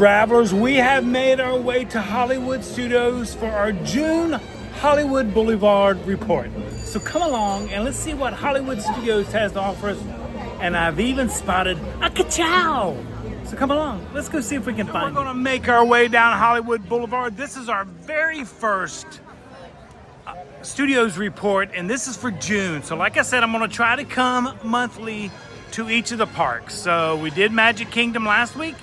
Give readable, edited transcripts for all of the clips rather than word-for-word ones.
travelers, we have made our way to Hollywood Studios for our June Hollywood Boulevard Report. So come along and let's see what Hollywood Studios has to offer us. And I've even spotted a ka-chow. So come along, let's go see if we can find it. We're gonna make our way down Hollywood Boulevard. This is our very first Studios report, and this is for June. So like I said, I'm gonna try to come monthly to each of the parks. So we did Magic Kingdom last week,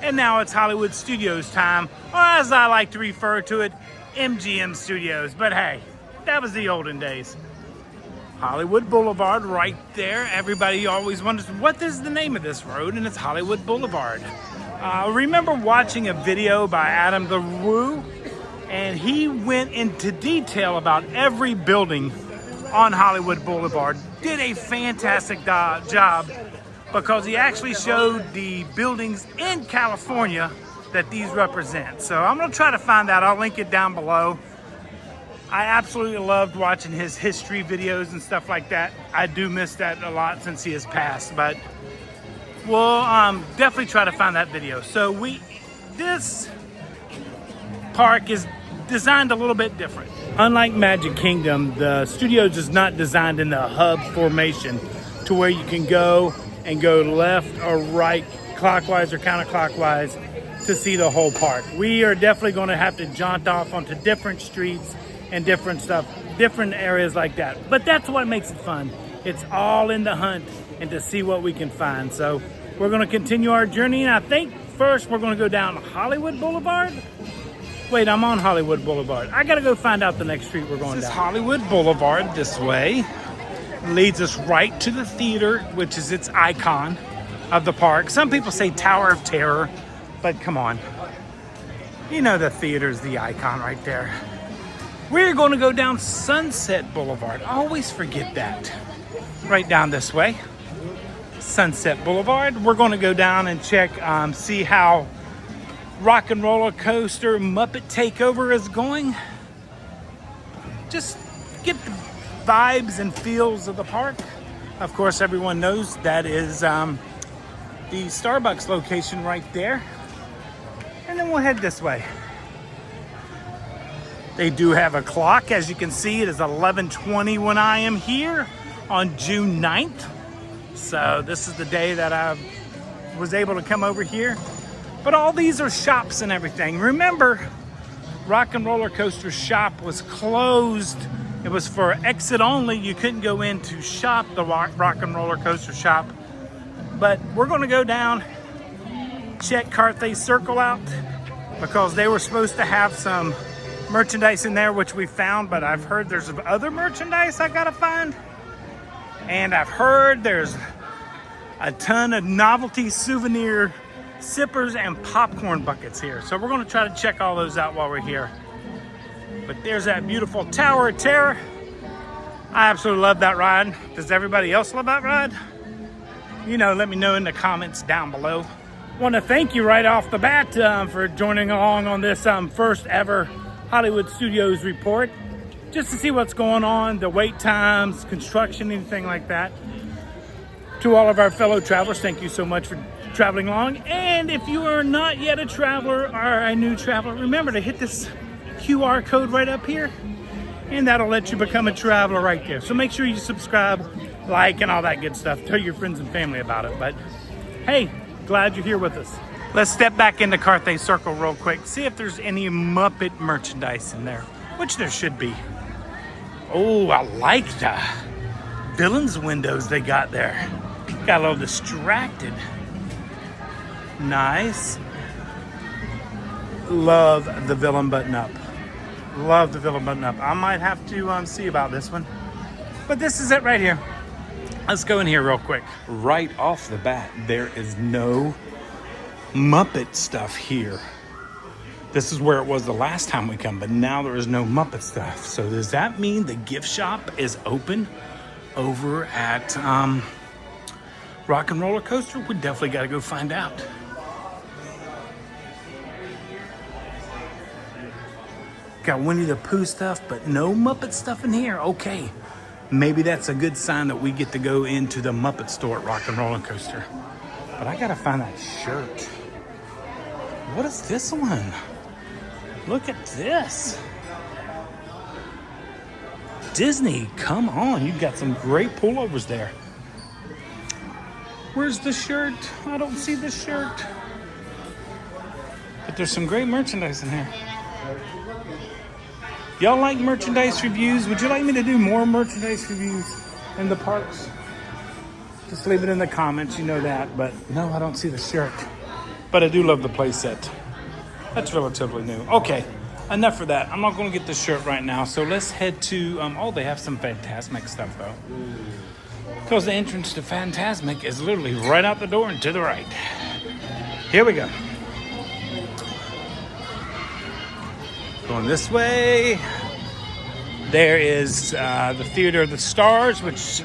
and now it's Hollywood Studios time, or as I like to refer to it, MGM Studios. But hey, that was the olden days. Hollywood Boulevard right there. Everybody always wonders, what is the name of this road? And it's Hollywood Boulevard. I remember watching a video by Adam the Woo, and he went into detail about every building on Hollywood Boulevard. Did a fantastic job because he actually showed the buildings in California that these represent. So I'm gonna try to find that. I'll link it down below. I absolutely loved watching his history videos and stuff like that. I do miss that a lot since he has passed, but we'll definitely try to find that video. So this park is designed a little bit different. Unlike Magic Kingdom, the Studios is not designed in the hub formation to where you can go and go left or right, clockwise or counterclockwise to see the whole park. We are definitely going to have to jaunt off onto different streets and different stuff, different areas like that. But that's what makes it fun. It's all in the hunt and to see what we can find. So we're going to continue our journey. And I think first we're going to go down Hollywood Boulevard. Wait, I'm on Hollywood Boulevard. I got to go find out the next street we're going down. This is Hollywood Boulevard this way. Leads us right to the theater, which is its icon of the park. Some people say Tower of Terror, but come on. You know the theater's the icon right there. We're going to go down Sunset Boulevard. I always forget that. Right down this way. Sunset Boulevard. We're going to go down and check, see how Rock and Roller Coaster Muppet Takeover is going. Just get the vibes and feels of the park. Of course, everyone knows that is the Starbucks location right there. And then we'll head this way. They do have a clock. As you can see, it is 11:20 when I am here on June 9th. So this is the day that I was able to come over here. But all these are shops and everything. Remember, Rock and Roller Coaster shop was closed. It was for exit only. You couldn't go in to shop the Rock and Roller Coaster shop. But we're going to go down, check Carthay Circle out, because they were supposed to have some merchandise in there, which we found, but I've heard there's other merchandise I gotta find. And I've heard there's a ton of novelty souvenir sippers and popcorn buckets here. So we're gonna try to check all those out while we're here. But there's that beautiful Tower of Terror. I absolutely love that ride. Does everybody else love that ride? You know, let me know in the comments down below. Want to thank you right off the bat for joining along on this first ever Hollywood Studios report, just to see what's going on, the wait times, construction, anything like that. To all of our fellow travelers, thank you so much for traveling along. And if you are not yet a traveler or a new traveler, remember to hit this QR code right up here, and that'll let you become a traveler right there. So make sure you subscribe, like, and all that good stuff. Tell your friends and family about it. But hey, glad you're here with us. Let's step back into Carthay Circle real quick. See if there's any Muppet merchandise in there, which there should be. Oh, I like the villains windows they got there. Got a little distracted. Nice. Love the villain button up. Love the villain button up. I might have to see about this one. But this is it right here. Let's go in here real quick. Right off the bat, there is no Muppet stuff here. This is where it was the last time we come, but now there is no Muppet stuff. So does that mean the gift shop is open over at Rock and Roller Coaster? We definitely got to go find out. Got Winnie the Pooh stuff, but no Muppet stuff in here. Okay, maybe that's a good sign that we get to go into the Muppet store at Rock and Roller Coaster. But I gotta find that shirt. What is this one? Look at this. Disney, come on. You've got some great pullovers there. Where's the shirt? I don't see the shirt. But there's some great merchandise in here. Y'all like merchandise reviews? Would you like me to do more merchandise reviews in the parks? Just leave it in the comments, you know that. But no, I don't see the shirt. But I do love the play set. That's relatively new. Okay, enough for that. I'm not going to get the shirt right now. So let's head to, oh, they have some Fantasmic stuff though. Because the entrance to Fantasmic is literally right out the door and to the right. Here we go. Going this way. There is the Theater of the Stars, which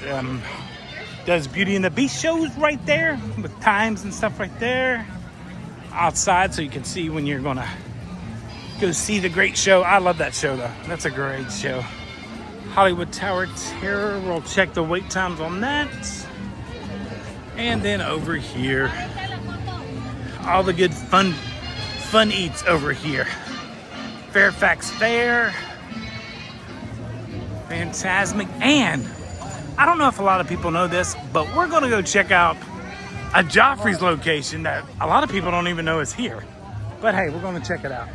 does Beauty and the Beast shows right there with times and stuff right there. Outside so you can see when you're gonna go see the great show. I love that show though. That's a great show. Hollywood Tower Terror. We'll check the wait times on that. And then over here, all the good fun eats over here. Fairfax Fair, Fantasmic, and I don't know if a lot of people know this, but we're gonna go check out a Joffrey's location that a lot of people don't even know is here. But hey, we're gonna check it out.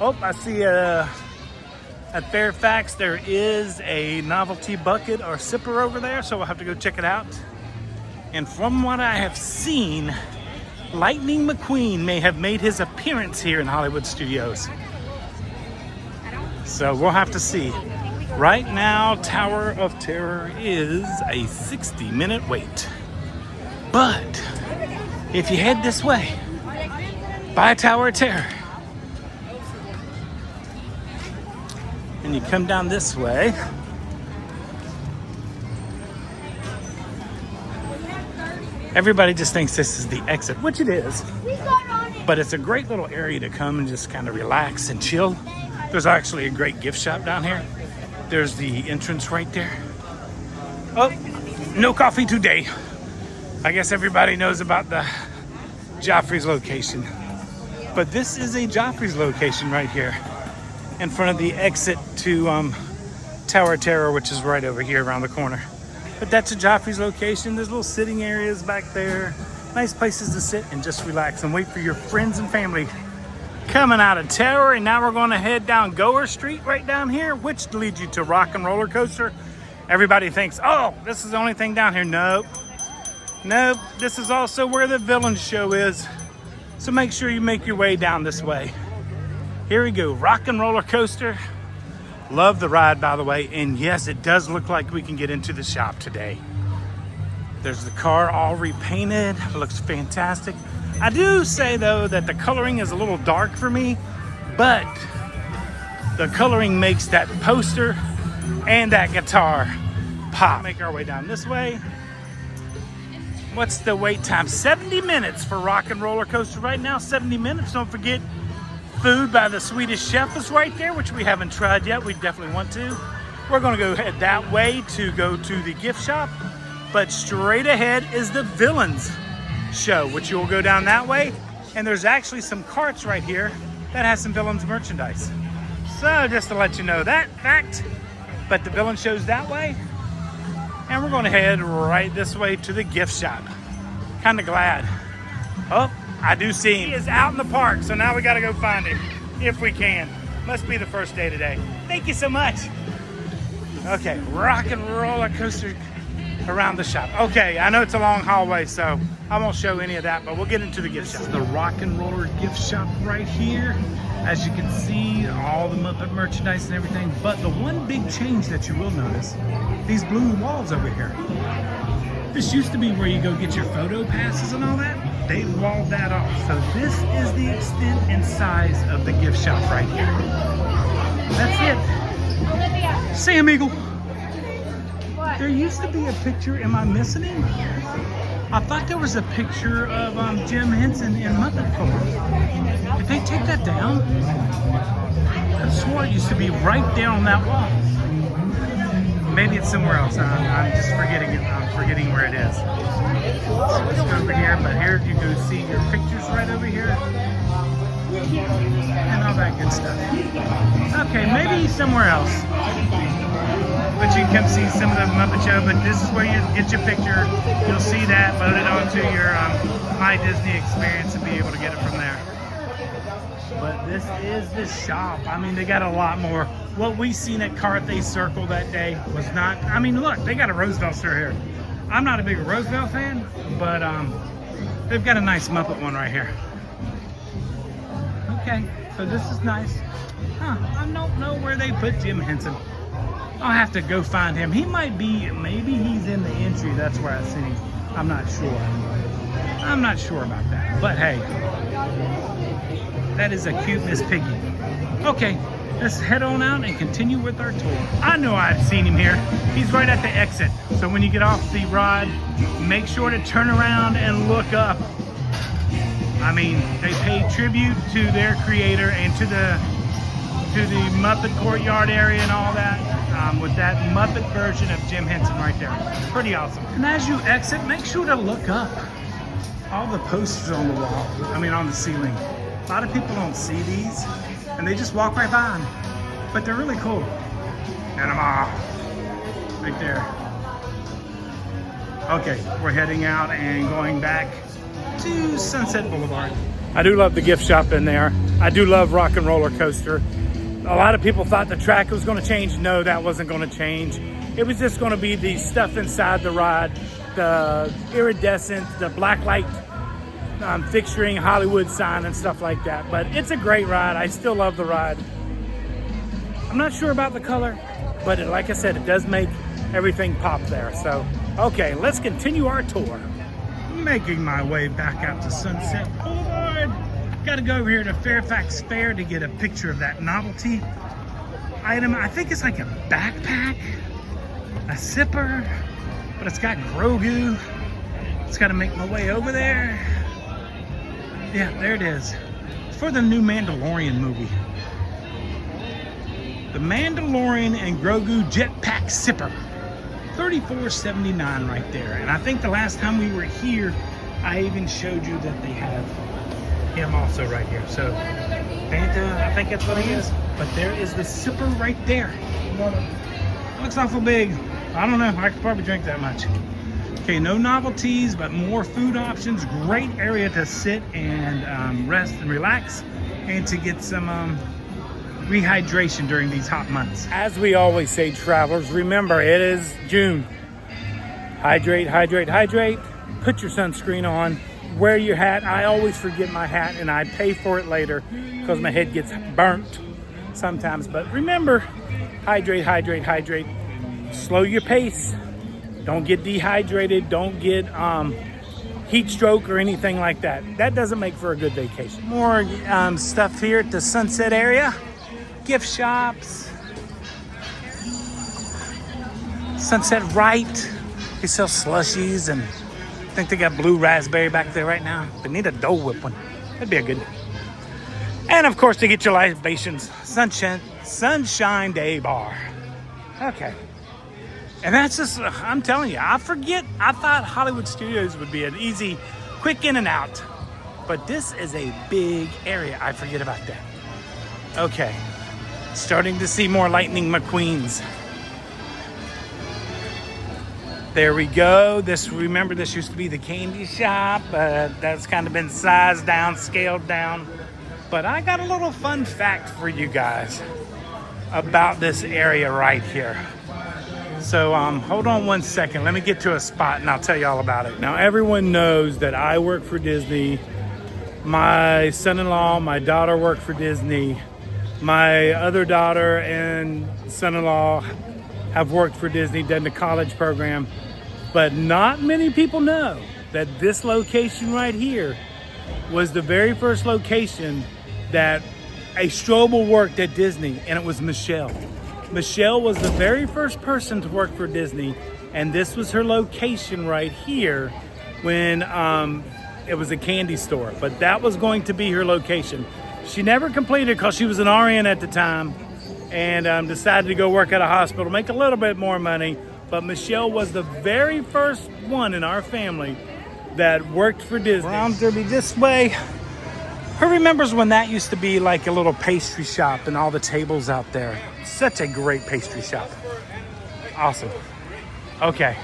Oh, I see at Fairfax there is a novelty bucket or sipper over there, so we'll have to go check it out. And from what I have seen, Lightning McQueen may have made his appearance here in Hollywood Studios. So we'll have to see. Right now, Tower of Terror is a 60-minute wait. But if you head this way, by Tower of Terror, and you come down this way, everybody just thinks this is the exit, which it is. But it's a great little area to come and just kind of relax and chill. There's actually a great gift shop down here. There's the entrance right there. Oh, no coffee today. I guess everybody knows about the Joffrey's location. But this is a Joffrey's location right here in front of the exit to Tower of Terror, which is right over here around the corner. But that's a Joffrey's location. There's little sitting areas back there. Nice places to sit and just relax and wait for your friends and family coming out of Tower. And now we're going to head down Gower Street right down here, which leads you to Rock and Roller Coaster. Everybody thinks, oh, this is the only thing down here. Nope. Nope, this is also where the Villains show is. So make sure you make your way down this way. Here we go, Rock and Roller Coaster. Love the ride, by the way. And yes, it does look like we can get into the shop today. There's the car all repainted, looks fantastic. I do say though that the coloring is a little dark for me, but the coloring makes that poster and that guitar pop. Make our way down this way. What's the wait time? 70 minutes for Rock and Roller Coaster right now. 70 minutes. Don't forget, food by the Swedish chef is right there, which we haven't tried yet. We definitely want to. We're going to go head that way to go to the gift shop. But straight ahead is the Villains show, which you'll go down that way. And there's actually some carts right here that has some Villains merchandise. So just to let you know that fact. But the Villains show's that way. And we're going to head right this way to the gift shop. Kind of glad. Oh, I do see him. He is out in the park, so now we got to go find him if we can. Must be the first day today. Thank you so much. Okay, Rock and Roller Coaster around the shop. Okay, I know it's a long hallway, so I won't show any of that, but we'll get into the gift shop. This is the Rock and Roller gift shop right here. As you can see, all the Muppet merchandise and everything, but the one big change that you will notice, these blue walls over here. This used to be where you go get your photo passes and all that. They walled that off. So this is the extent and size of the gift shop right here. That's it. Sam Eagle. What? There used to be a picture, am I missing him? I thought there was a picture of Jim Henson in Muppet form. Did they take that down? I swore it used to be right there on that wall. Maybe it's somewhere else. I'm just forgetting it. I'm forgetting where it is. So let's go over here. But here you go see your pictures right over here. and all that good stuff. Okay, maybe somewhere else. But you can come see some of the Muppet Show, but this is where you get your picture. You'll see that loaded onto your My Disney experience and be able to get it from there. But this is the shop. I mean, they got a lot more. What we seen at Carthay Circle that day was not, I mean, look, they got a Roosevelt store here. I'm not a big Roosevelt fan, but they've got a nice Muppet one right here. Okay, so this is nice. Huh, I don't know where they put Jim Henson. I'll have to go find him. He might be, maybe he's in the entry. That's where I see him. I'm not sure. I'm not sure about that. But hey, that is a cute Miss Piggy. Okay, let's head on out and continue with our tour. I know I've seen him here. He's right at the exit. So when you get off the ride, make sure to turn around and look up. I mean, they paid tribute to their creator and to the Muppet Courtyard area and all that. With that Muppet version of Jim Henson right there. Pretty awesome. And as you exit, make sure to look up. All the posters on the wall, I mean on the ceiling. A lot of people don't see these and they just walk right by them. But they're really cool. Panama, right there. Okay, we're heading out and going back to Sunset Boulevard. I do love the gift shop in there. I do love Rock and Roller Coaster. A lot of people thought the track was going to change. No, that wasn't going to change. It was just going to be the stuff inside the ride, the iridescent, the black light fixturing, Hollywood sign and stuff like that. But it's a great ride. I still love the ride. I'm not sure about the color, but like I said, it does make everything pop there. So, okay, let's continue our tour. Making my way back out to Sunset Boulevard. Got to go over here to Fairfax Fair to get a picture of that novelty item. I think it's like a backpack, a zipper, but it's got Grogu. It's got to make my way over there. Yeah, there it is. It's for the new Mandalorian movie. The Mandalorian and Grogu Jetpack Zipper. $34.79 right there. And I think the last time we were here, I even showed you that they have him also right here. So Fanta, I think that's what he is. But there is the zipper right there. Looks awful big. I don't know, I could probably drink that much. Okay, no novelties, but more food options. Great area to sit and rest and relax, and to get some rehydration during these hot months. As we always say, travelers, remember it is June. Hydrate, hydrate, hydrate. Put your sunscreen on. Wear your hat. I always forget my hat and I pay for it later because my head gets burnt sometimes. But remember, hydrate, hydrate, hydrate. Slow your pace. Don't get dehydrated. Don't get heat stroke or anything like that. That doesn't make for a good vacation. More stuff here at the Sunset area. Gift shops. Sunset Right. They sell slushies, and I think they got blue raspberry back there right now. They need a Dole Whip one. That'd be a good one. And of course, to get your libations, Sunshine Day Bar. Okay. And that's just, I'm telling you, I thought Hollywood Studios would be an easy, quick in and out. But this is a big area. I forget about that. Okay. Starting to see more Lightning McQueens. There we go. Remember, this used to be the candy shop. That's kind of been sized down, scaled down. But I got a little fun fact for you guys about this area right here. So hold on one second. Let me get to a spot and I'll tell you all about it. Now, everyone knows that I work for Disney. My son-in-law, my daughter work for Disney. My other daughter and son-in-law have worked for Disney, done the college program. But not many people know that this location right here was the very first location that a Strobel worked at Disney, and it was Michelle. Michelle was the very first person to work for Disney, and this was her location right here when it was a candy store. But that was going to be her location. She never completed because she was an RN at the time, and decided to go work at a hospital, make a little bit more money. But Michelle was the very first one in our family that worked for Disney. Round Derby this way. Who remembers when that used to be like a little pastry shop and all the tables out there? Such a great pastry shop. Awesome. Okay.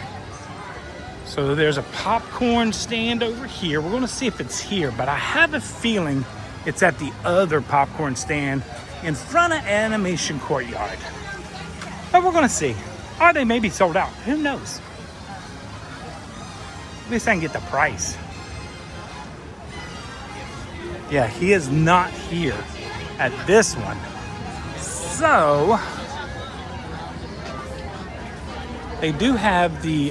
So there's a popcorn stand over here. We're gonna see if it's here, but I have a feeling it's at the other popcorn stand in front of Animation Courtyard. But we're gonna see. Or they may be sold out, who knows? At least I can get the price. Yeah, he is not here at this one. So, they do have the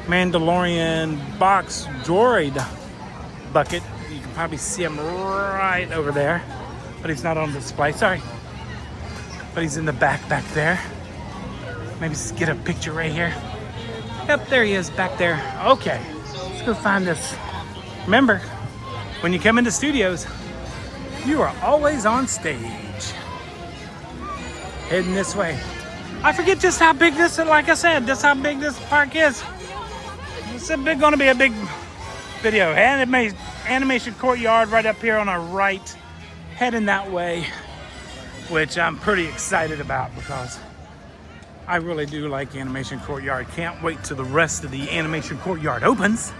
Mandalorian box droid bucket. You can probably see him right over there, but he's not on display, sorry. But he's in the back there. Maybe just get a picture right here. Yep, there he is back there. Okay, let's go find this. Remember, when you come into studios, you are always on stage. Heading this way. I forget just how big this is, like I said, just how big this park is. It's gonna be a big video. Animation Courtyard right up here on our right, heading that way, which I'm pretty excited about because I really do like Animation Courtyard. Can't wait till the rest of the Animation Courtyard opens.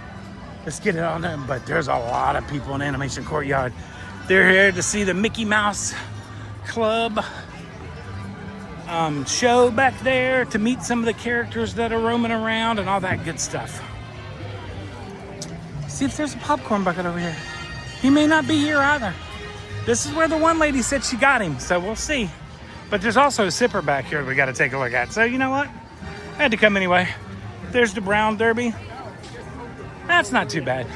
Let's get it on there. But there's a lot of people in Animation Courtyard. They're here to see the Mickey Mouse Club show back there, to meet some of the characters that are roaming around and all that good stuff. See if there's a popcorn bucket over here. He may not be here either. This is where the one lady said she got him, so we'll see. But there's also a zipper back here we got to take a look at. So you know what? I had to come anyway. There's the Brown Derby. That's not too bad.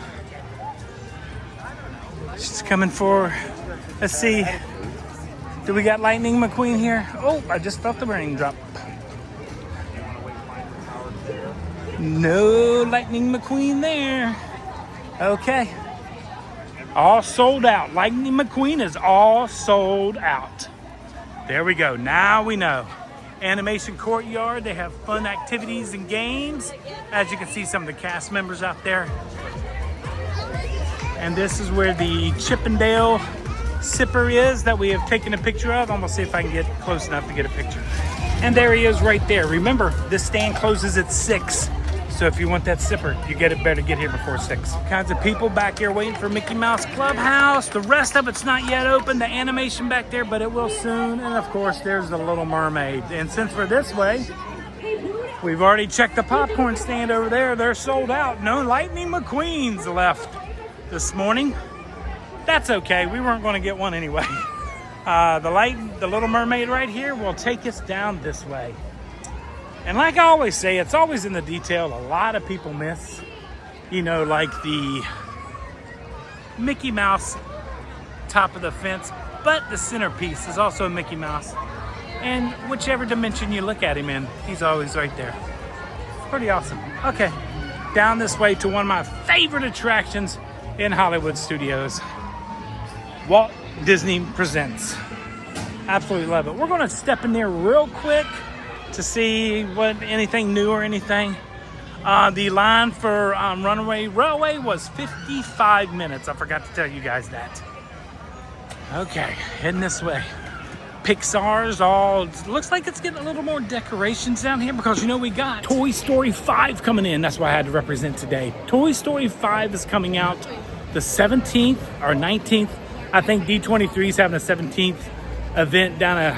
She's coming for, let's see. Do we got Lightning McQueen here? Oh, I just felt the rain drop. No Lightning McQueen there. Okay. All sold out. Lightning McQueen is all sold out. There we go. Now we know. Animation Courtyard, they have fun activities and games. As you can see, some of the cast members out there. And this is where the Chippendale sipper is that we have taken a picture of. I'm gonna see if I can get close enough to get a picture. And there he is right there. Remember, this stand closes at 6. So if you want that sipper, you better get here before 6. Kinds of people back here waiting for Mickey Mouse Clubhouse. The rest of it's not yet open, the animation back there, but it will soon. And of course, there's the Little Mermaid. And since we're this way, we've already checked the popcorn stand over there. They're sold out. No Lightning McQueen's left this morning. That's okay, we weren't gonna get one anyway. The Little Mermaid right here will take us down this way. And like I always say, it's always in the detail a lot of people miss. You know, like the Mickey Mouse top of the fence, but the centerpiece is also a Mickey Mouse. And whichever dimension you look at him in, he's always right there. It's pretty awesome. Okay, down this way to one of my favorite attractions in Hollywood Studios. Walt Disney Presents. Absolutely love it. We're gonna step in there real quick to see what anything new or anything. The line for Runaway Railway was 55 minutes. I forgot to tell you guys that. Okay, heading this way. Pixar's all, looks like it's getting a little more decorations down here because you know we got Toy Story 5 coming in. That's why I had to represent today. Toy Story 5 is coming out the 17th or 19th. I think D23 is having a 17th event down at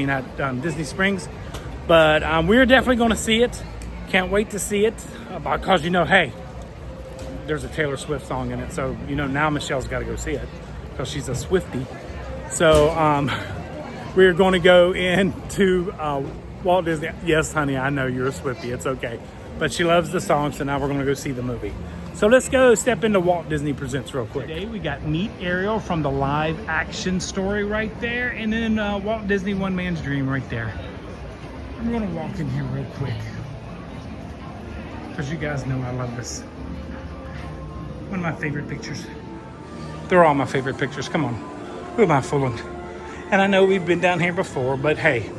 at Disney Springs. But we're definitely going to see it. Can't wait to see it because, you know, hey, there's a Taylor Swift song in it. So, you know, now Michelle's got to go see it because she's a Swiftie. So we're going to go into Walt Disney. Yes, honey, I know you're a Swiftie. It's okay. But she loves the song, so now we're going to go see the movie. So let's go step into Walt Disney Presents real quick. Today we got Meet Ariel from the live action story right there. And then Walt Disney One Man's Dream right there. I'm gonna walk in here real quick because you guys know I love this. One of my favorite pictures. They're all my favorite pictures. Come on, who am I fooling? And I know we've been down here before, but hey,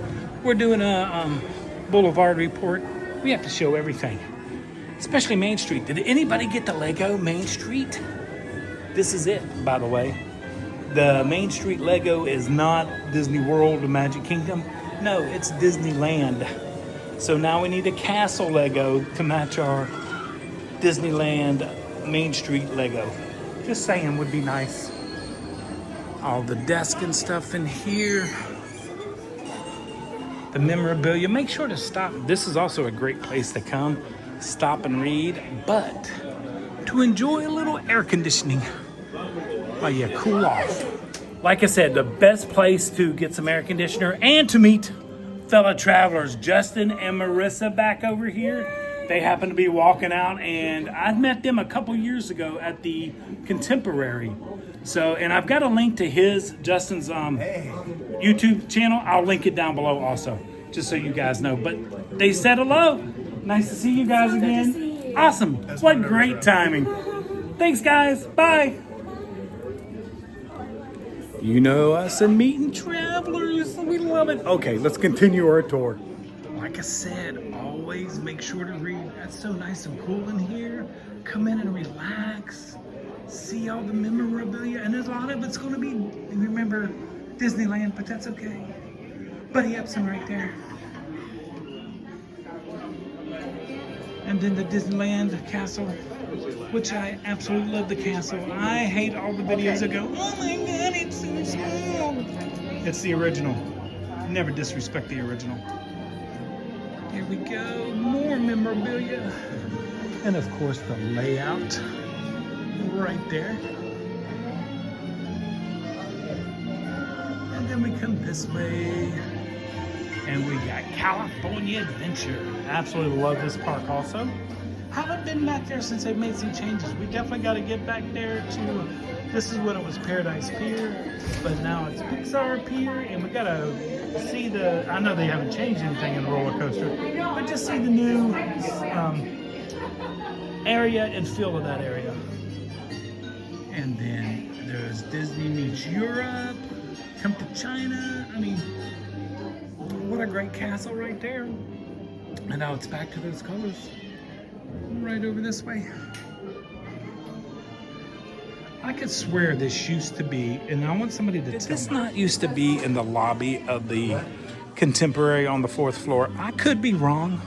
we're doing a Boulevard Report. We have to show everything, especially Main Street. Did anybody get the Lego Main Street? This is it, by the way. The Main Street Lego is not Disney World or Magic Kingdom. No, it's Disneyland. So now we need a castle Lego to match our Disneyland Main Street Lego. Just saying, would be nice. All the desk and stuff in here. The memorabilia. Make sure to stop. This is also a great place to come, stop and read, but to enjoy a little air conditioning while you cool off. Like I said, the best place to get some air conditioner and to meet fellow travelers, Justin and Marissa back over here. They happen to be walking out, and I met them a couple years ago at the Contemporary. So, and I've got a link to Justin's YouTube channel. I'll link it down below also, just so you guys know. But they said hello. Nice to see you guys again. Awesome. What great timing. Thanks, guys. Bye. You know us and meeting travelers. We love it. Okay, let's continue our tour. Like I said, always make sure to read. That's so nice and cool in here. Come in and relax. See all the memorabilia. And there's a lot of it's going to be, remember, Disneyland, but that's okay. Buddy Epson right there. And then the Disneyland castle, which I absolutely love the castle. I hate all the videos that go, oh my God, it's so small. It's the original. Never disrespect the original. Here we go, more memorabilia. And of course the layout right there. And then we come this way. And we got California Adventure. Absolutely love this park also. Haven't been back there since they've made some changes. We definitely got to get back there to, this is when it was Paradise Pier, but now it's Pixar Pier, and we got to see I know they haven't changed anything in the roller coaster, but just see the new area and feel of that area. And then there's Disney Meets Europe, come to China. I mean, what a great castle right there. And now it's back to those colors. Right over this way. I could swear this used to be, and I want somebody to tell me. Did this not used to be in the lobby of the Contemporary on the 4th floor? I could be wrong.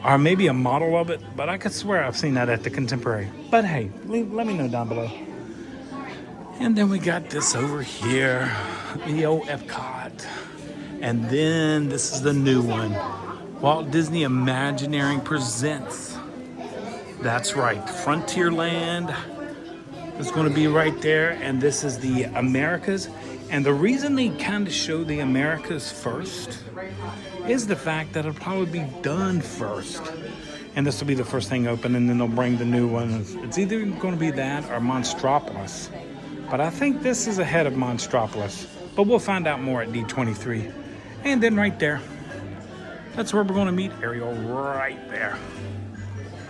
Or maybe a model of it, but I could swear I've seen that at the Contemporary. But hey, let me know down below. And then we got this over here, the old Epcot. And then this is the new one. Walt Disney Imagineering presents. That's right, Frontierland is going to be right there, and this is the Americas. And the reason they kind of show the Americas first is the fact that it'll probably be done first. And this will be the first thing open, and then they'll bring the new one. It's either going to be that or Monstropolis. But I think this is ahead of Monstropolis. But we'll find out more at D23. And then right there, that's where we're going to meet Ariel, right there.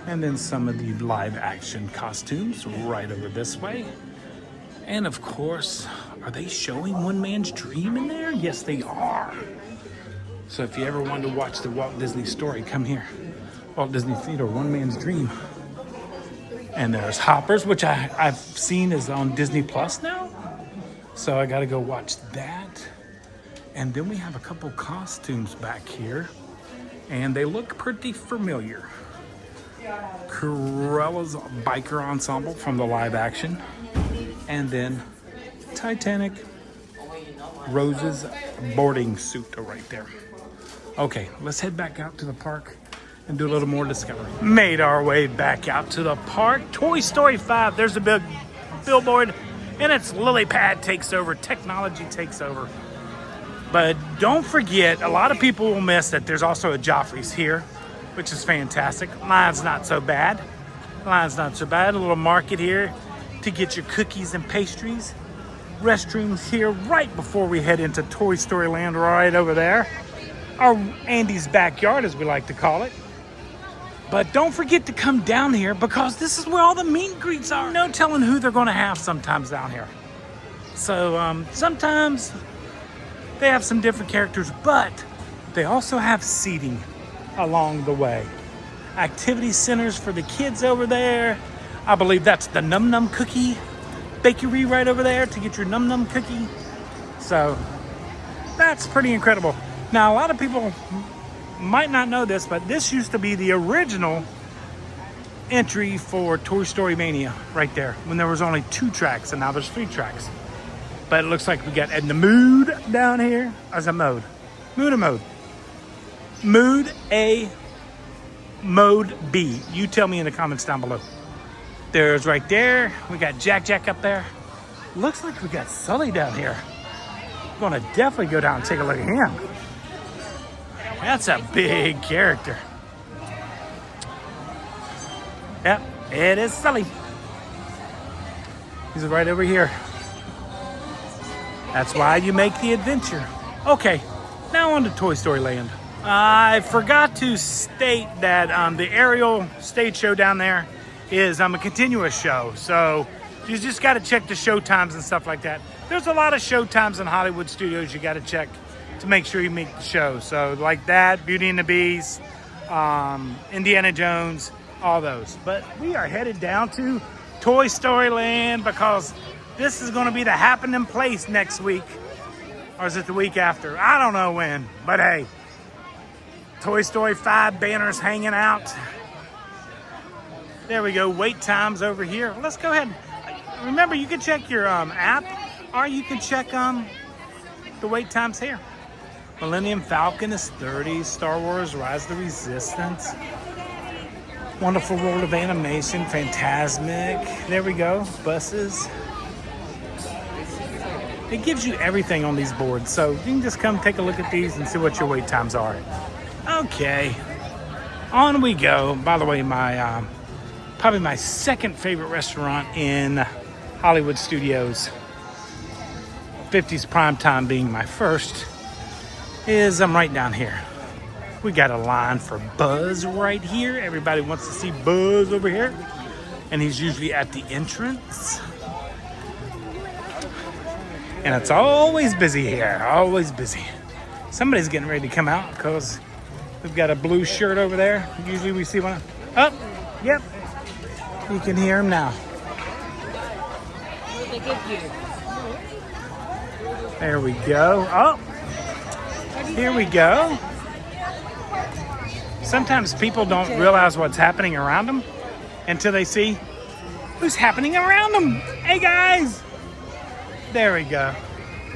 And then some of the live action costumes right over this way. And of course, are they showing One Man's Dream in there? Yes, they are. So if you ever wanted to watch the Walt Disney story, come here. Walt Disney Theater, One Man's Dream. And there's Hoppers, which I've seen is on Disney Plus now. So I got to go watch that. And then we have a couple costumes back here. And they look pretty familiar. Cruella's biker ensemble from the live action. And then Titanic, Rose's boarding suit right there. Okay, let's head back out to the park and do a little more discovery. Made our way back out to the park. Toy Story 5, there's a big billboard, and it's Lily Pad takes over, technology takes over. But don't forget, a lot of people will miss that there's also a Joffrey's here, which is fantastic. Line's not so bad. Line's not so bad. A little market here to get your cookies and pastries. Restrooms here right before we head into Toy Story Land right over there. Or Andy's backyard, as we like to call it. But don't forget to come down here because this is where all the meet and greets are. No telling who they're going to have sometimes down here. So sometimes they have some different characters, but they also have seating along the way. Activity centers for the kids over there. I believe that's the Num Num Cookie bakery right over there to get your Num Num cookie. So that's pretty incredible. Now, a lot of people might not know this, but this used to be the original entry for Toy Story Mania right there, when there was only 2 tracks, and now there's 3 tracks. But it looks like we got Edna Mood down here. As a mode. Mood or mode? Mood A, mode B. You tell me in the comments down below. There's right there. We got Jack Jack up there. Looks like we got Sully down here. Gonna definitely go down and take a look at him. That's a big character. Yep, it is Sully. He's right over here. That's why you make the adventure. Okay, now on to Toy Story Land. I forgot to state that the aerial stage show down there is a continuous show. So you just got to check the show times and stuff like that. There's a lot of show times in Hollywood studios you got to check to make sure you make the show. So like that, Beauty and the Beast, Indiana Jones, all those. But we are headed down to Toy Story Land because this is going to be the happening place next week. Or is it the week after? I don't know when. But hey, Toy Story 5 banners hanging out. There we go. Wait times over here. Let's go ahead. Remember, you can check your app, or you can check the wait times here. Millennium Falcon is 30. Star Wars Rise of the Resistance. Wonderful World of Animation. Fantasmic. There we go. Buses. It gives you everything on these boards, so you can just come take a look at these and see what your wait times are. Okay, on we go. By the way, my probably my second favorite restaurant in Hollywood studios, 50s Primetime being my first, is right down here. We got a line for Buzz right here. Everybody wants to see Buzz over here, and he's usually at the entrance. And it's always busy here, always busy. Somebody's getting ready to come out because we've got a blue shirt over there. Usually we see one. Oh, yep. You can hear him now. There we go. Oh, here we go. Sometimes people don't realize what's happening around them until they see who's happening around them. Hey, guys. There we go.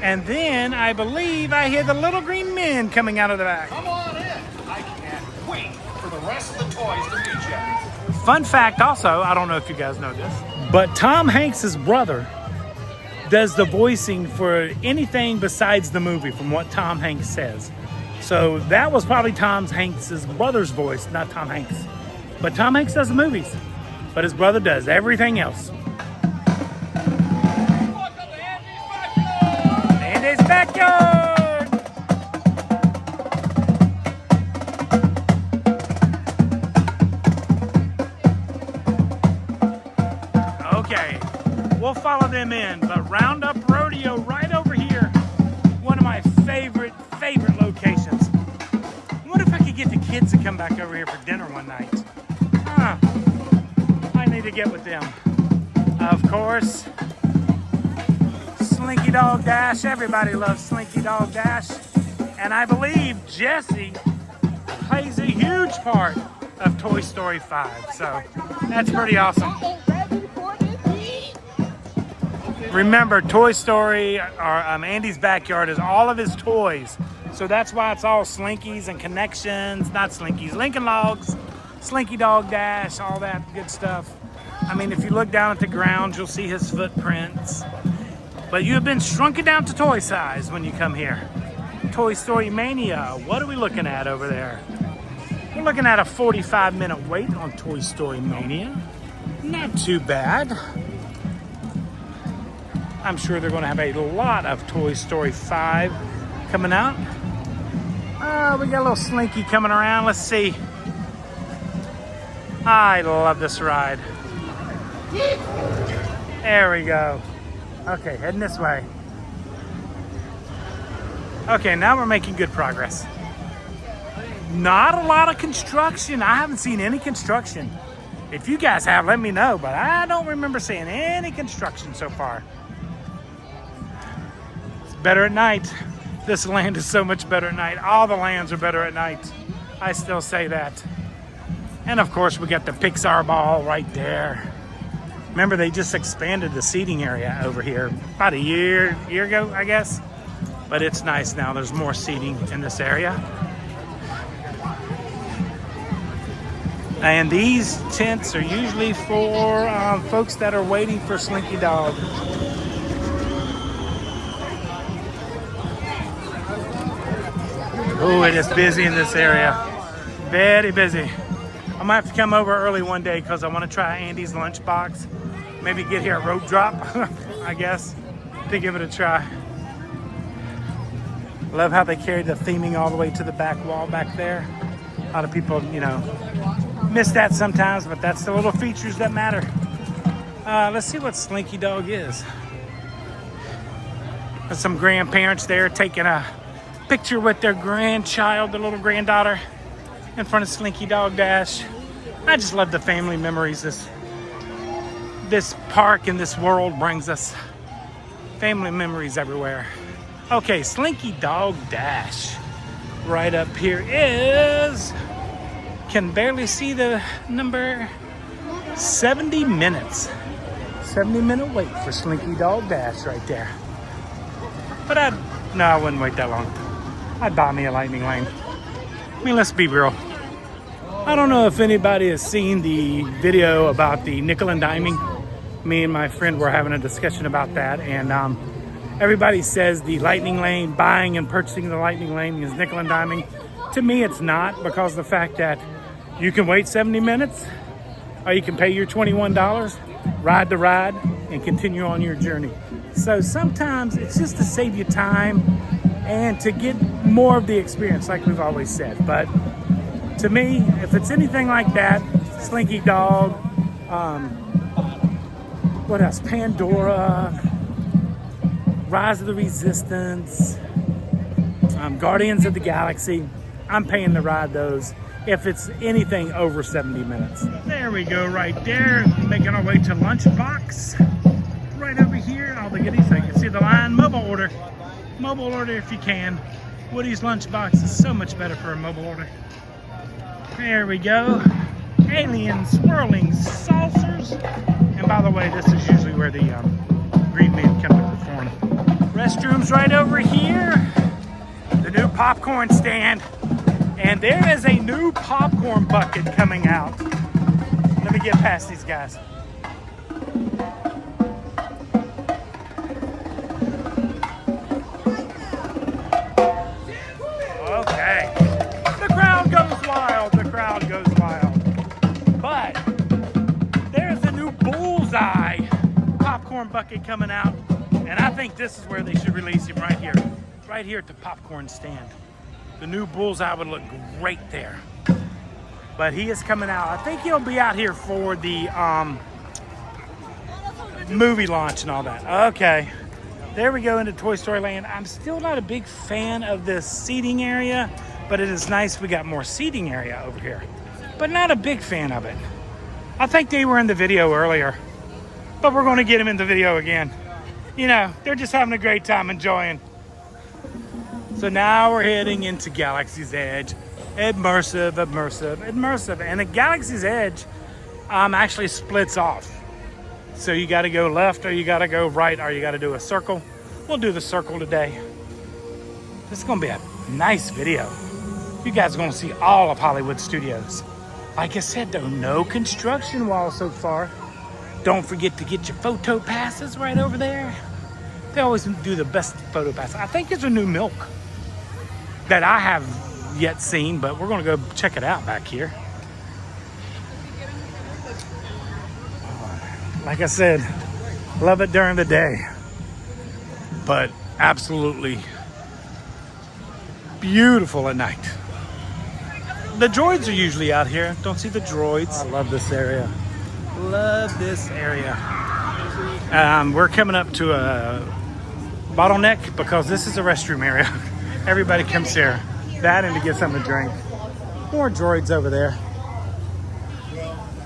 And then I believe I hear the little green men coming out of the back. Come on in. I can't wait for the rest of the toys to meet you. Fun fact also, I don't know if you guys know this, but Tom Hanks' brother does the voicing for anything besides the movie, from what Tom Hanks says. So that was probably Tom Hanks' brother's voice, not Tom Hanks. But Tom Hanks does the movies, but his brother does everything else. Backyard! Okay, we'll follow them in, but Roundup Rodeo right over here, one of my favorite locations. I wonder if I could get the kids to come back over here for dinner one night. I need to get with them. Of course, Slinky Dog Dash. Everybody loves Slinky Dog Dash. And I believe Jessie plays a huge part of Toy Story 5. So that's pretty awesome. Remember, Toy Story, or Andy's backyard, is all of his toys. So that's why it's all Slinkies and connections. Not Slinkies, Lincoln Logs, Slinky Dog Dash, all that good stuff. I mean, if you look down at the ground, you'll see his footprints. But you have been shrunken down to toy size when you come here. Toy Story Mania, what are we looking at over there? We're looking at a 45-minute wait on Toy Story Mania. Not too bad. I'm sure they're going to have a lot of Toy Story 5 coming out. We got a little Slinky coming around. Let's see. I love this ride. There we go. Okay, heading this way. Okay, now we're making good progress. Not a lot of construction. I haven't seen any construction If you guys have, let me know, but I don't remember seeing any construction so far. It's better at night. This land is so much better at night. All the lands are better at night. I still say that. And of course, we got the Pixar ball right there. Remember, they just expanded the seating area over here about a year ago, I guess. But it's nice now. There's more seating in this area. And these tents are usually for folks that are waiting for Slinky Dog. Oh, it is busy in this area. Very busy. I might have to come over early one day because I want to try Andy's lunchbox. Maybe get here at rope drop, I guess, to give it a try. Love how they carry the theming all the way to the back wall back there. A lot of people, you know, miss that sometimes, but that's the little features that matter. Let's see what Slinky Dog is. There's some grandparents there taking a picture with their grandchild, their little granddaughter, in front of Slinky Dog Dash. I just love the family memories this park and this world brings us. Family memories everywhere. Okay, Slinky Dog Dash. Right up here is, can barely see the number, 70 minutes. 70-minute wait for Slinky Dog Dash right there. But I wouldn't wait that long. I'd buy me a lightning lane. I mean, let's be real. I don't know if anybody has seen the video about the nickel and diming. Me and my friend were having a discussion about that, and everybody says the lightning lane, buying and purchasing the lightning lane is nickel and diming. To me, it's not, because of the fact that you can wait 70 minutes, or you can pay your $21, ride the ride, and continue on your journey. So sometimes it's just to save you time and to get more of the experience, like we've always said. But to me, if it's anything like that, Slinky Dog, what else? Pandora, Rise of the Resistance, Guardians of the Galaxy. I'm paying to ride those if it's anything over 70 minutes. There we go, right there. Making our way to Lunchbox. Right over here, all the goodies. So you can see the line. Mobile order. Mobile order if you can. Woody's Lunchbox is so much better for a mobile order. There we go. Alien swirling saucers. And by the way, this is usually where the green men come to perform. Restrooms right over here. The new popcorn stand. And there is a new popcorn bucket coming out. Let me get past these guys. Okay. The crowd goes wild. The crowd goes wild. But there's a new bullseye popcorn bucket coming out. And I think this is where they should release him, right here. Right here at the popcorn stand. The new bullseye would look great there. But he is coming out. I think he'll be out here for the movie launch and all that. Okay. There we go into Toy Story Land. I'm still not a big fan of this seating area, but it is nice we got more seating area over here. But not a big fan of it. I think they were in the video earlier, but we're going to get them in the video again. You know, they're just having a great time enjoying. So now we're heading into Galaxy's Edge. Immersive. And the Galaxy's Edge actually splits off. So you got to go left, or you got to go right, or you got to do a circle. We'll do the circle today. This is going to be a nice video. You guys are going to see all of Hollywood Studios. Like I said, though, no construction wall so far. Don't forget to get your photo passes right over there. They always do the best photo passes. I think there's a new milk that I have yet seen, but we're going to go check it out back here. Like I said, love it during the day, but absolutely beautiful at night. The droids are usually out here. Don't see the droids. I love this area. Love this area. We're coming up to a bottleneck because this is a restroom area. Everybody comes here. That and to get something to drink. More droids over there.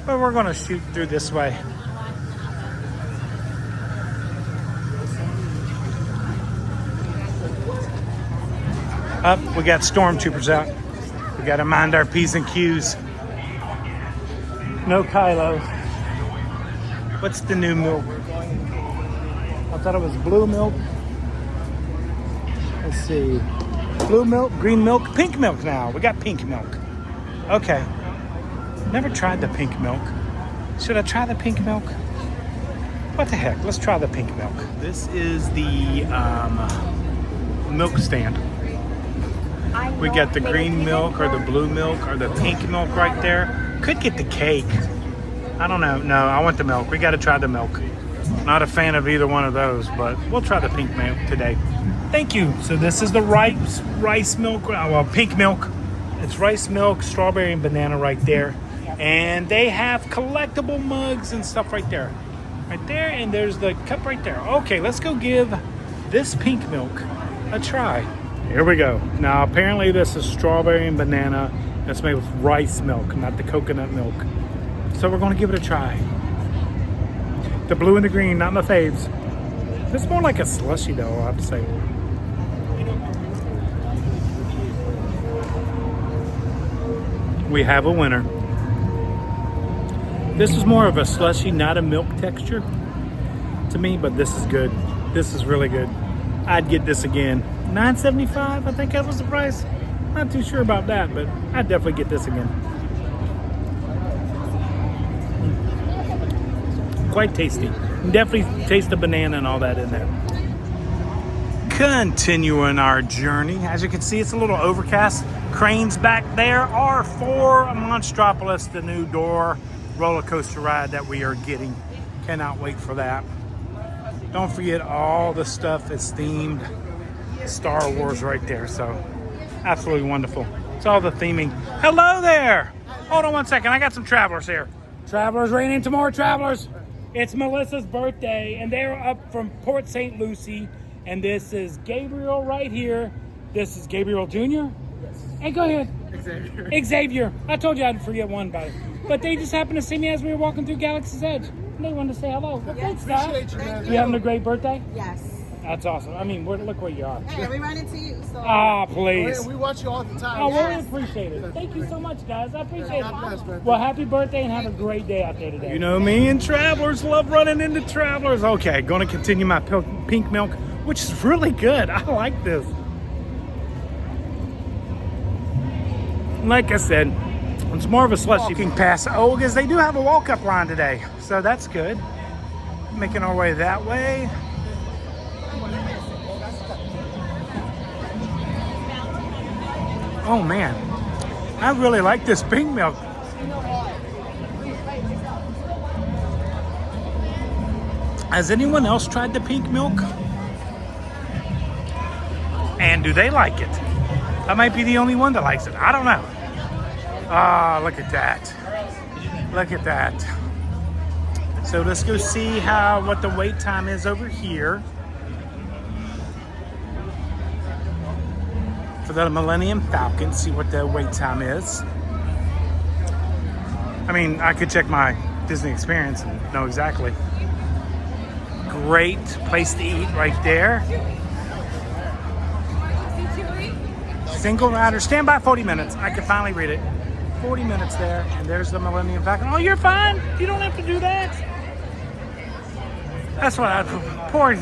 but we're gonna shoot through this way. Up, we got stormtroopers out. We gotta mind our P's and Q's. No Kylo. What's the new milk? I thought it was blue milk. Let's see. Blue milk, green milk, pink milk now. We got pink milk. Okay. Never tried the pink milk. Should I try the pink milk? What the heck? Let's try the pink milk. This is the milk stand. We got the green milk or the blue milk or the pink milk right there. Could get the cake. I don't know. No, I want the milk. We got to try the milk. Not a fan of either one of those, but we'll try the pink milk today. Thank you. So this is the rice milk. Well, pink milk. It's rice milk, strawberry, and banana right there. And they have collectible mugs and stuff right there. Right there, and there's the cup right there. Okay, let's go give this pink milk a try. Here we go. Now, apparently this is strawberry and banana. That's made with rice milk, not the coconut milk. So we're going to give it a try. The blue and the green, not my faves. This is more like a slushy, though, I'll have to say. We have a winner. This is more of a slushy, not a milk texture to me, but this is good. This is really good. I'd get this again. $9.75, I think that was the price. Not too sure about that, but I'd definitely get this again. Quite tasty. Definitely taste the banana and all that in there. Continuing our journey. As you can see, it's a little overcast. Cranes back there are for Monstropolis, the new door roller coaster ride that we are getting. Cannot wait for that. Don't forget all the stuff that's themed Star Wars right there. So absolutely wonderful. It's all the theming. Hello there. Hold on one second. I got some travelers here. Travelers, rain into more travelers. It's Melissa's birthday, and they're up from Port St. Lucie. And this is Gabriel right here. This is Gabriel Jr. Yes. Hey, go ahead. Xavier. I told you I'd forget one by it. But they just happened to see me as we were walking through Galaxy's Edge. And they wanted to say hello. Well, thanks, guys. You having a great birthday? Yes. That's awesome. I mean, look where you are. Hey, we run into you. So. Ah, please. We watch you all the time. I really appreciate it. Thank you so much, guys. I appreciate it. Well, happy birthday and have a great day out there today. You know me and travelers love running into travelers. Okay, going to continue my pink milk, which is really good. I like this. Like I said, it's more of a slushy walking past. Oh, because they do have a walk-up line today, so that's good. Making our way that way. Oh man, I really like this pink milk. Has anyone else tried the pink milk? And do they like it? I might be the only one that likes it. I don't know. Ah, look at that. Look at that. So let's go see what the wait time is over here. For the Millennium Falcon, see what the wait time is. I mean, I could check my Disney experience and know exactly. Great place to eat right there. Single rider, stand by 40 minutes. I can finally read it. 40 minutes there, and there's the Millennium Falcon. Oh, you're fine. You don't have to do that. That's what poor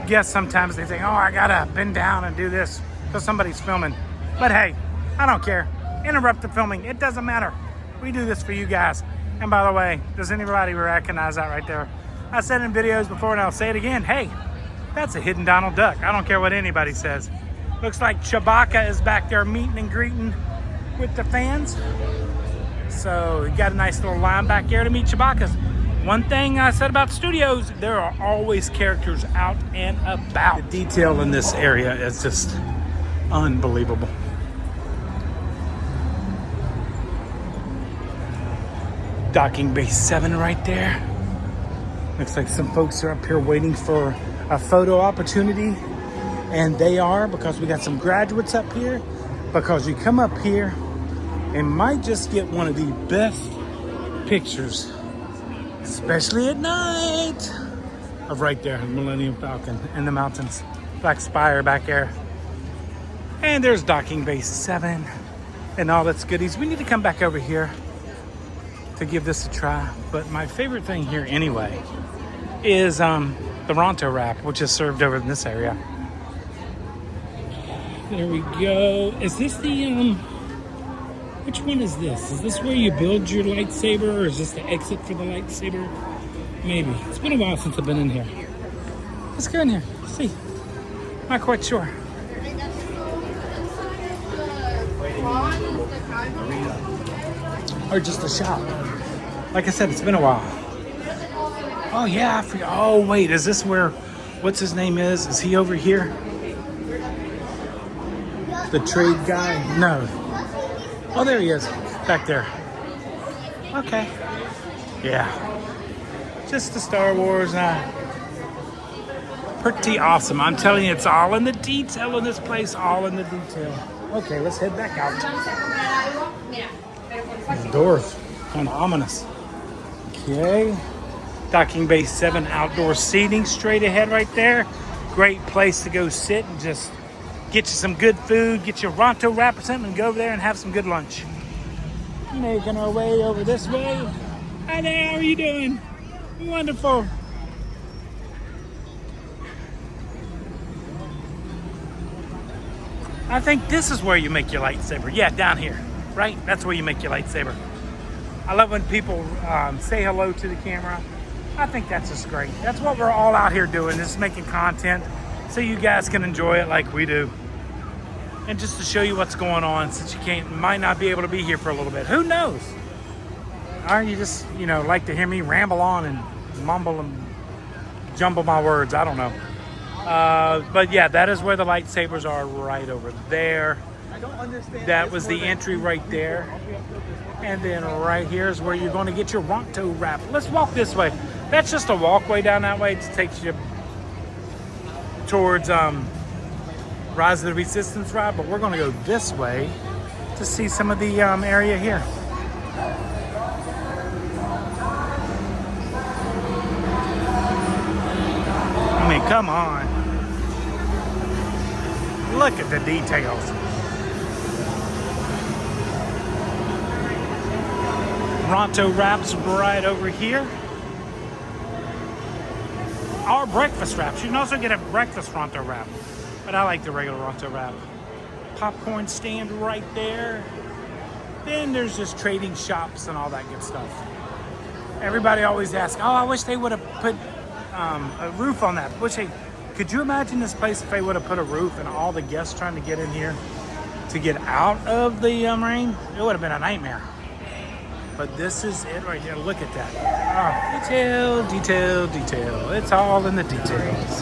guests sometimes they think, oh, I gotta bend down and do this because somebody's filming. But hey, I don't care. Interrupt the filming. It doesn't matter. We do this for you guys. And by the way, does anybody recognize that right there? I said in videos before and I'll say it again. Hey, that's a hidden Donald Duck. I don't care what anybody says. Looks like Chewbacca is back there meeting and greeting with the fans. So you got a nice little line back there to meet Chewbacca's. One thing I said about studios, there are always characters out and about. The detail in this area is just unbelievable. Docking Bay 7 right there. Looks like some folks are up here waiting for a photo opportunity. And they are, because we got some graduates up here. Because you come up here and might just get one of the best pictures, especially at night, of right there, the Millennium Falcon in the mountains. Black Spire back there. And there's Docking Bay 7 and all its goodies. We need to come back over here to give this a try. But my favorite thing here anyway is the Ronto wrap, which is served over in this area. There we go. Is this the, which one is this? Is this where you build your lightsaber, or is this the exit for the lightsaber? Maybe. It's been a while since I've been in here. Let's go in here. See. Not quite sure. Or just a shop. Like I said, it's been a while. Oh yeah, I forgot. Oh wait, is this where, what's his name is? Is he over here? The trade guy? No. Oh, there he is, back there. Okay. Yeah. Just the Star Wars. Pretty awesome. I'm telling you, it's all in the detail in this place, all in the detail. Okay, let's head back out. The doors, kind of ominous. Okay. Docking Bay 7 outdoor seating straight ahead right there. Great place to go sit and just get you some good food, get your Ronto wrap or something, and go over there and have some good lunch. Making our way over this way. Hi there, how are you doing? Wonderful. I think this is where you make your lightsaber. Yeah, down here, right? That's where you make your lightsaber. I love when people say hello to the camera. I think that's just great. That's what we're all out here doing, is making content so you guys can enjoy it like we do. And just to show you what's going on, since you might not be able to be here for a little bit. Who knows? Or you just, like to hear me ramble on and mumble and jumble my words. I don't know. But yeah, that is where the lightsabers are, right over there. That was the entry right there. And then right here is where you're going to get your Ronto wrap. Let's walk this way. That's just a walkway down that way. It takes you towards Rise of the Resistance ride, but we're going to go this way to see some of the area here. I mean, come on. Look at the details. Ronto wraps right over here. Our breakfast wraps. You can also get a breakfast Ronto wrap, but I like the regular Ronto wrap. Popcorn stand right there. Then there's just trading shops and all that good stuff. Everybody always asks, oh, I wish they would have put a roof on that. Could you imagine this place if they would have put a roof and all the guests trying to get in here to get out of the rain? It would have been a nightmare. But this is it right here. Look at that. Oh, detail, detail, detail. It's all in the details.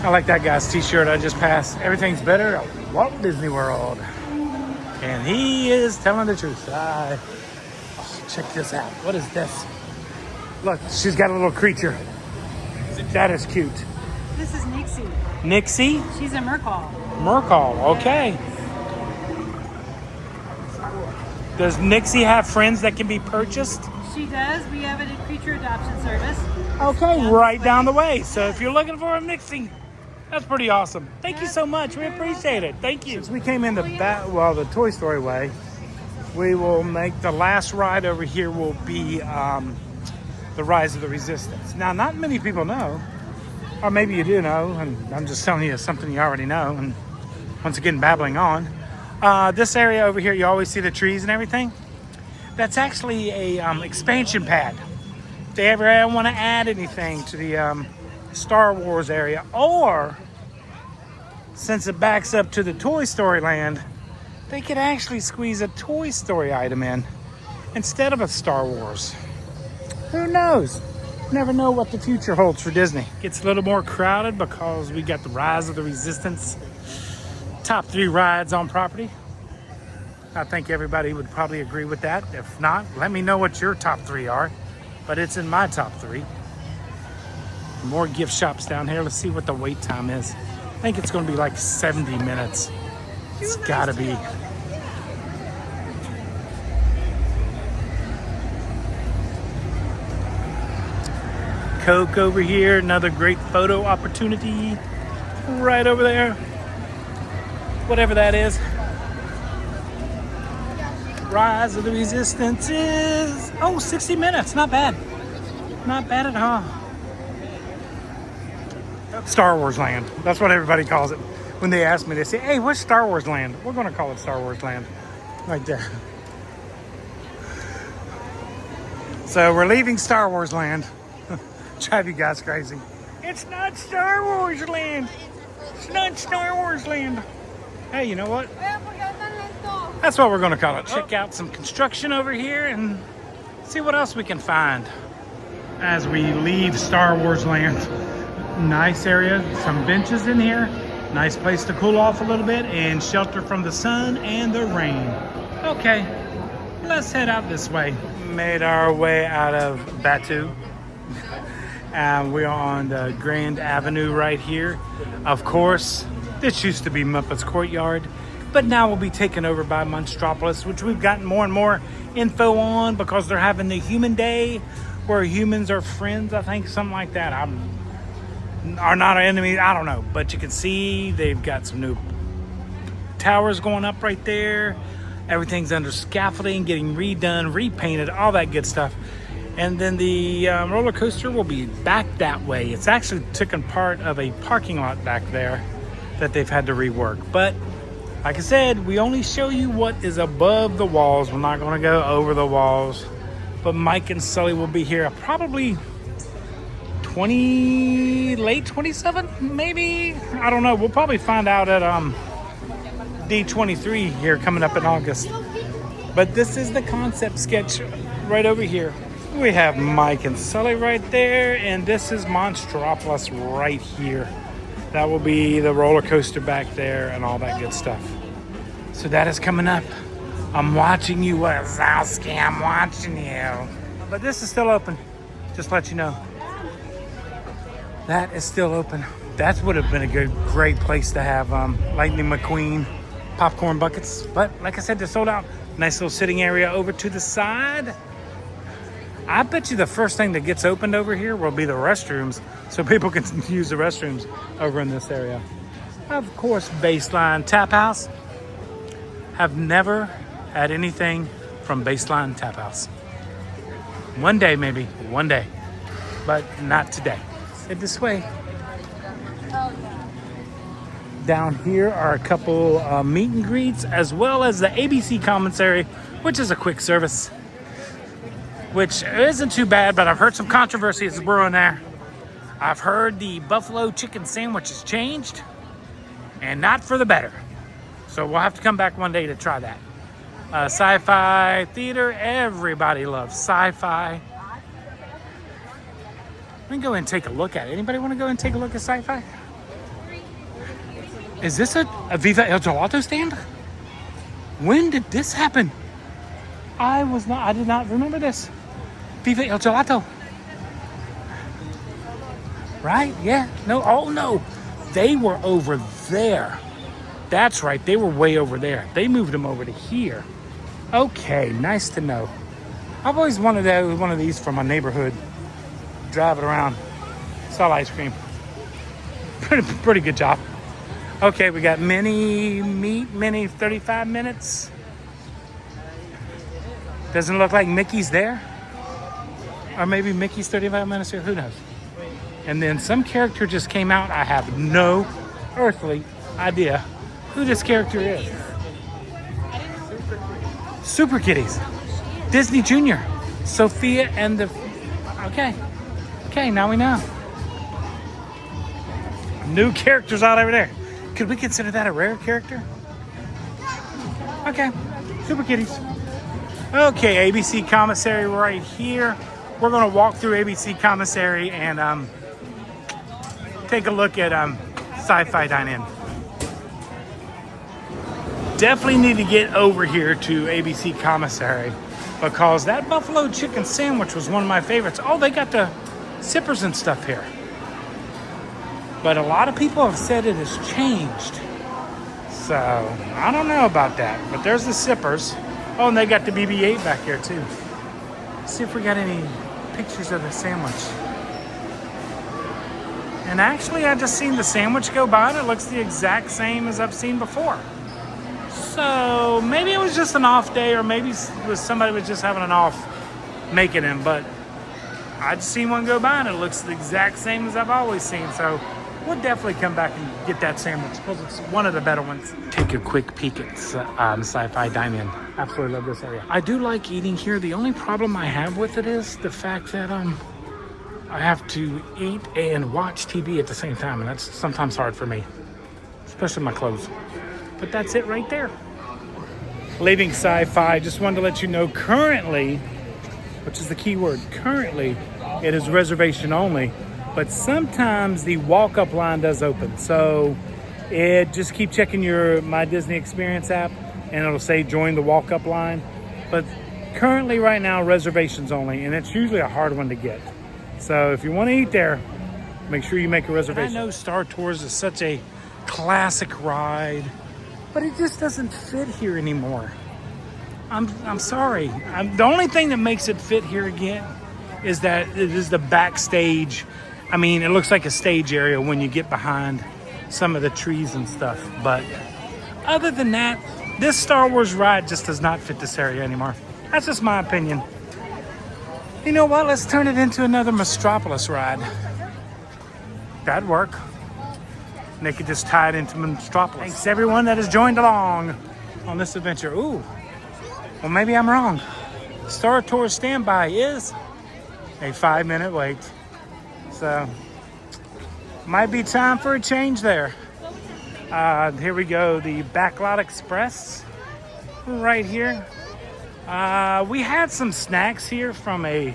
I like that guy's t-shirt I just passed. Everything's better at Walt Disney World. And he is telling the truth. Check this out. What is this? Look, she's got a little creature. That is cute. This is Nixie. Nixie? She's a Mercal. Mercal, okay. Does Nixie have friends that can be purchased? She does. We have a creature adoption service. Okay, right down the way. So if you're looking for a Nixie, that's pretty awesome. Thank you so much. We appreciate it. Thank you. Since we came in the Toy Story way, we will make the last ride over here will be the Rise of the Resistance. Now, not many people know, or maybe you do know, and I'm just telling you something you already know, and once again, babbling on. This area over here, you always see the trees and everything. That's actually a expansion pad. If they ever want to add anything to the Star Wars area, or since it backs up to the Toy Story land, they could actually squeeze a Toy Story item in instead of a Star Wars. Who knows? Never know what the future holds for Disney. Gets a little more crowded because we got the Rise of the Resistance. Top 3 rides on property. I think everybody would probably agree with that. If not, let me know what your top 3 are. But it's in my top 3. More gift shops down here. Let's see what the wait time is. I think it's going to be like 70 minutes. It's got to be. Coke over here. Another great photo opportunity right over there. Whatever that is. Rise of the Resistance is, 60 minutes. Not bad. Not bad at all. Star Wars Land. That's what everybody calls it. When they ask me, they say, hey, what's Star Wars Land? We're going to call it Star Wars Land. Like that. So we're leaving Star Wars Land. Drive you guys crazy. It's not Star Wars Land. It's not Star Wars Land. Hey, you know what? That's what we're going to call it. Check out some construction over here and see what else we can find as we leave Star Wars Land. Nice area, some benches in here. Nice place to cool off a little bit and shelter from the sun and the rain. Okay, let's head out this way. Made our way out of Batu. We're on the Grand Avenue right here. Of course, this used to be Muppets Courtyard, but now will be taken over by Monstropolis, which we've gotten more and more info on because they're having the Human Day, where humans are friends, I think, something like that. Are not our enemies, I don't know. But you can see they've got some new towers going up right there. Everything's under scaffolding, getting redone, repainted, all that good stuff. And then the roller coaster will be back that way. It's actually taken part of a parking lot back there that they've had to rework. But like I said, we only show you what is above the walls. We're not going to go over the walls. But Mike and Sully will be here probably late 27, maybe. I don't know. We'll probably find out at D23 here coming up in August. But this is the concept sketch right over here. We have Mike and Sully right there, and this is Monstropolis right here. That will be the roller coaster back there and all that good stuff. So that is coming up. I'm watching you, Wazowski. I'm watching you. But this is still open. Just to let you know. That is still open. That would have been a great place to have Lightning McQueen popcorn buckets. But like I said, they're sold out. Nice little sitting area over to the side. I bet you the first thing that gets opened over here will be the restrooms, so people can use the restrooms over in this area. Of course, Baseline Tap House. Have never had anything from Baseline Tap House. One day, maybe. One day. But not today. Head this way. Down here are a couple meet and greets, as well as the ABC commissary, which is a quick service, which isn't too bad, but I've heard some controversies brewing there. I've heard the buffalo chicken sandwich has changed, and not for the better. So we'll have to come back one day to try that. Sci-fi theater, everybody loves sci-fi. Let me go and take a look at it. Anybody want to go and take a look at sci-fi? Is this a Viva El Gelato stand? When did this happen? I did not remember this. Viva El Gelato. Right? Yeah. No. Oh, no. They were over there. That's right. They were way over there. They moved them over to here. Okay. Nice to know. I've always wanted one of these for my neighborhood. Drive it around. Sell ice cream. Pretty good job. Okay. We got mini 35 minutes. Doesn't look like Mickey's there. Or maybe Mickey's 35 minutes here. Who knows? And then some character just came out. I have no earthly idea who this character is. Super Kitties. Disney Junior. Sophia and the... Okay, now we know. New characters out over there. Could we consider that a rare character? Okay. Super Kitties. Okay, ABC Commissary right here. We're going to walk through ABC Commissary and take a look at Sci-Fi Dine-In. Definitely need to get over here to ABC Commissary because that buffalo chicken sandwich was one of my favorites. Oh, they got the sippers and stuff here. But a lot of people have said it has changed. So, I don't know about that. But there's the sippers. Oh, and they got the BB-8 back here too. Let's see if we got any pictures of the sandwich. And actually, I just seen the sandwich go by and it looks the exact same as I've seen before. So maybe it was just an off day, or maybe somebody was just having an off making them. But I just seen one go by and it looks the exact same as I've always seen. So we'll definitely come back and get that sandwich because it's one of the better ones. Take a quick peek at Sci-Fi Dine-In. Absolutely love this area. I do like eating here. The only problem I have with it is the fact that I have to eat and watch TV at the same time, and that's sometimes hard for me, especially my clothes. But that's it right there. Leaving Sci-Fi, just wanted to let you know currently, which is the key word, currently, it is reservation only. But sometimes the walk-up line does open. So just keep checking your My Disney Experience app and it'll say join the walk-up line. But currently right now, reservations only, and it's usually a hard one to get. So if you want to eat there, make sure you make a reservation. I know Star Tours is such a classic ride, but it just doesn't fit here anymore. I'm sorry. The only thing that makes it fit here again is that it is the backstage. I mean, it looks like a stage area when you get behind some of the trees and stuff. But other than that, this Star Wars ride just does not fit this area anymore. That's just my opinion. You know what? Let's turn it into another Mastropolis ride. That'd work. And they could just tie it into Mastropolis. Thanks everyone that has joined along on this adventure. Ooh, well maybe I'm wrong. Star Tours standby is a 5-minute wait. So, might be time for a change there. Here we go, the Backlot Express right here. We had some snacks here from an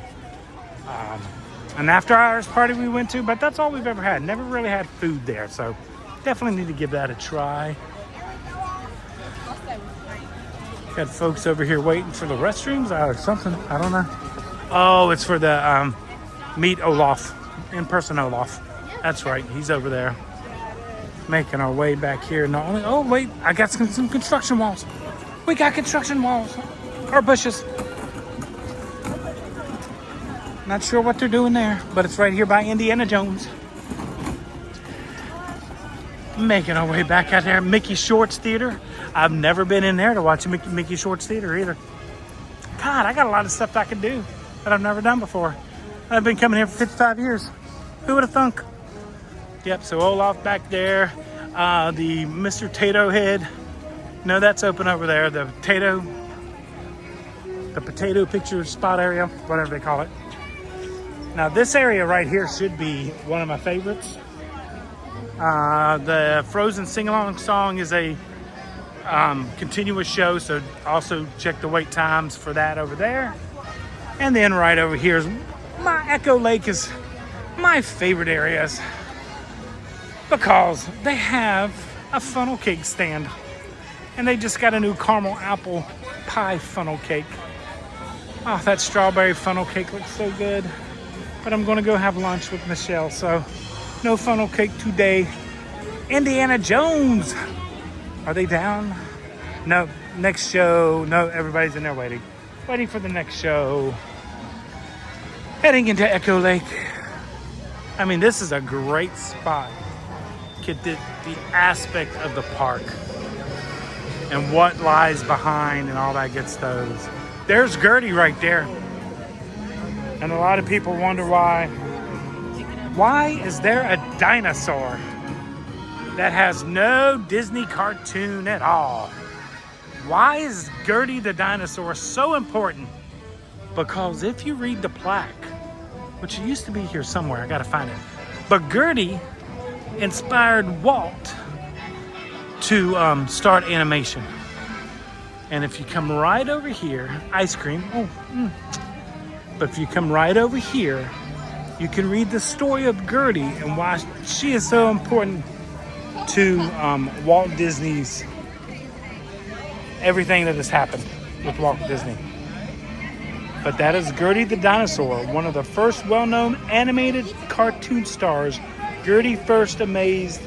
after-hours party we went to, but that's all we've ever had. Never really had food there, so definitely need to give that a try. Got folks over here waiting for the restrooms or something. I don't know. Oh, it's for the meet Olaf. In-person Olaf. That's right. He's over there. Making our way back here. Not only. Oh wait, I got some construction walls. We got construction walls or bushes. Not sure what they're doing there, but it's right here by Indiana Jones. Making our way back out there. Mickey Shorts Theater. I've never been in there to watch Mickey Shorts Theater either. God, I got a lot of stuff that I can do that I've never done before. I've been coming here for 55 years. Who would have thunk? Yep, so Olaf back there. The Mr. Tato Head. No, that's open over there. The potato picture spot area, whatever they call it. Now this area right here should be one of my favorites. The Frozen sing-along song is a continuous show, so also check the wait times for that over there. And then right over here is my Echo Lake is my favorite areas because they have a funnel cake stand and they just got a new caramel apple pie funnel cake. Oh, that strawberry funnel cake looks so good, but I'm gonna go have lunch with Michelle, so no funnel cake today. Indiana Jones, are they down? No, next show. No, everybody's in there waiting for the next show. Heading into Echo Lake. I mean, this is a great spot. Get the aspect of the park and what lies behind and all that good stuff. There's Gertie right there. And a lot of people wonder why. Why is there a dinosaur that has no Disney cartoon at all? Why is Gertie the dinosaur so important? Because if you read the plaque, which used to be here somewhere, I gotta find it. But Gertie inspired Walt to start animation. And if you come right over here, ice cream, but if you come right over here, you can read the story of Gertie and why she is so important to Walt Disney's everything that has happened with Walt Disney. But that is Gertie the dinosaur, one of the first well-known animated cartoon stars. Gertie first amazed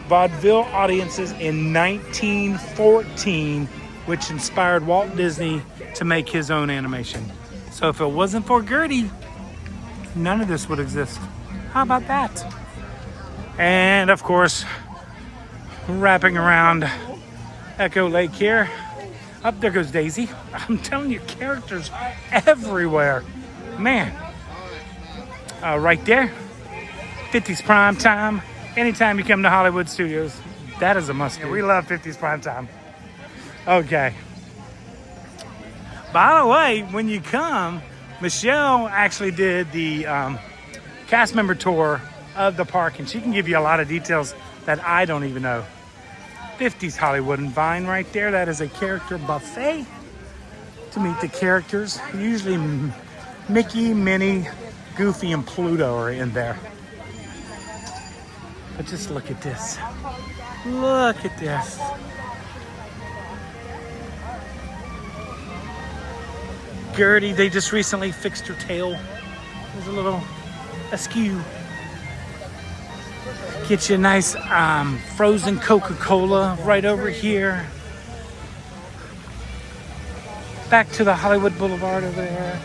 vaudeville audiences in 1914, which inspired Walt Disney to make his own animation. So if it wasn't for Gertie, none of this would exist. How about that? And of course, wrapping around Echo Lake here. Up there goes Daisy. I'm telling you, characters everywhere. Man. Right there, 50s prime time. Anytime you come to Hollywood Studios, that is a must do. We love 50s prime time. Okay. By the way, when you come, Michelle actually did the cast member tour of the park, and she can give you a lot of details that I don't even know. 50s Hollywood and Vine right there. That is a character buffet to meet the characters. Usually Mickey, Minnie, Goofy, and Pluto are in there. But just look at this. Look at this. Gertie, they just recently fixed her tail. There's a little askew. Get you a nice frozen Coca-Cola right over here. Back to the Hollywood Boulevard over there.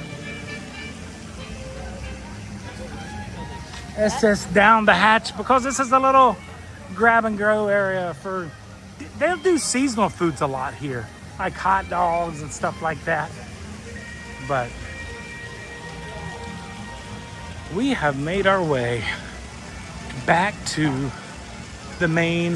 It's just down the hatch because this is a little grab and go area for, they'll do seasonal foods a lot here, like hot dogs and stuff like that. But we have made our way back to the main,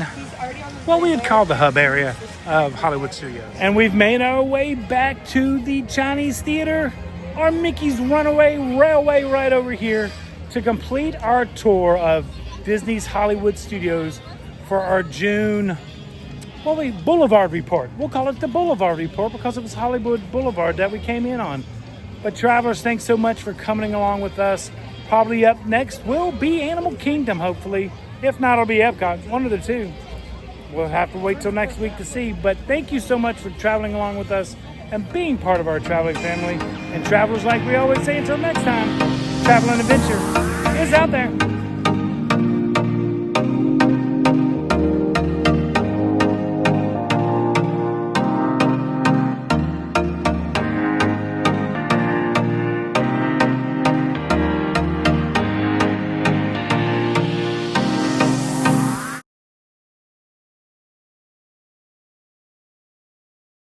what we would call the hub area of Hollywood Studios. And we've made our way back to the Chinese Theater, our Mickey's Runaway Railway right over here, to complete our tour of Disney's Hollywood Studios for our June, Boulevard Report. We'll call it the Boulevard Report because it was Hollywood Boulevard that we came in on. But travelers, thanks so much for coming along with us. Probably up next will be Animal Kingdom, hopefully. If not, it'll be Epcot, one of the two. We'll have to wait till next week to see. But thank you so much for traveling along with us and being part of our traveling family. And travelers, like we always say, until next time, travel and adventure is out there.